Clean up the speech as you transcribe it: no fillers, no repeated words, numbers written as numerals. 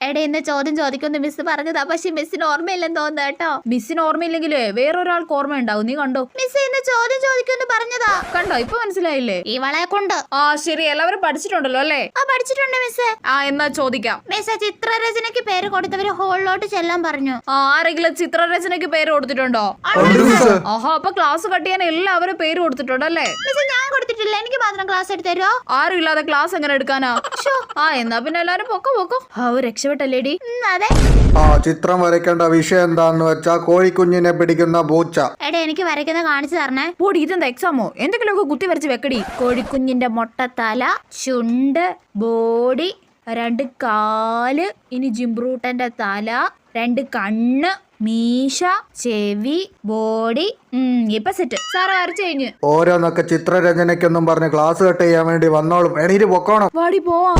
എടെ ഇന്ന് ചോദ്യം ചോദിക്കുമെന്ന് മിസ് പറഞ്ഞതാ, പക്ഷെ മിസ്സിന് ഓർമ്മയില്ലെന്ന് തോന്നുന്നു കേട്ടോ. മിസ്സിന് ഓർമ്മയില്ലെങ്കിലേ വേറൊരാൾക്ക് ഓർമ്മ ഉണ്ടാവും. നീ കണ്ടോ? മിസ് ഇന്ന് ചോദ്യം ചോദിക്കുമെന്ന് പറഞ്ഞതാ. കണ്ടോ? ഇപ്പൊ മനസ്സിലായില്ലേ? ഇവളെ കൊണ്ട്. ആ ശരി, എല്ലാവരും പഠിച്ചിട്ടുണ്ടല്ലോ അല്ലേ? പഠിച്ചിട്ടുണ്ട് മിസ്. എന്നാ ചോദിക്കാം. മിസ് ചിത്രരചനയ്ക്ക് പേര് കൊടുത്തവര് ഹോളിലോട്ട് ചെല്ലാൻ പറഞ്ഞു. ആരെങ്കിലും ചിത്രരചനയ്ക്ക് പേര് കൊടുത്തിട്ടുണ്ടോ? ആഹാ, അപ്പൊ ക്ലാസ് കട്ട് ചെയ്യാൻ എല്ലാവരും പേര് കൊടുത്തിട്ടുണ്ടല്ലേ? മിസ് ഞാൻ കൊടുത്തിട്ടില്ല, എനിക്ക് മാത്രം ക്ലാസ് എടുത്ത് തരുമോ? ആരും ഇല്ലാതെ ക്ലാസ് എങ്ങനെ എടുക്കാനാ? എന്നാ പിന്നെ എല്ലാരും പൊക്കോ. രക്ഷപ്പെട്ടല്ലേടി. അതെ. ചിത്രം വരയ്ക്കേണ്ട വിഷയം എന്താന്ന് വെച്ചാ കോഴിക്കുഞ്ഞിനെ പിടിക്കുന്ന പൂച്ച. എടാ എനിക്ക് വരയ്ക്കുന്ന കാണിച്ചു തരണേ. പോടി, ഇതെന്താ എക്സാമോ? എന്തെങ്കിലുമൊക്കെ കുത്തി വരച്ച് വെക്കടി. കോഴിക്കുഞ്ഞിന്റെ മൊട്ടത്തല, ചുണ്ട്, ബോഡി, 2 കാല്, ഇനി ജിംബ്രൂട്ടന്റെ തല, 2 കണ്ണ്, മീശ, ചെവി, ബോഡി. ഇപ്പൊ സെറ്റ്. സാറ് വരച്ചു കഴിഞ്ഞു. ഓരോന്നൊക്കെ ചിത്രരചനയ്ക്കൊന്നും പറഞ്ഞ് ക്ലാസ് കട്ട് ചെയ്യാൻ വേണ്ടി വന്നോളും. എണീറ്റ് പൊക്കോണം. വാടി പോവാം.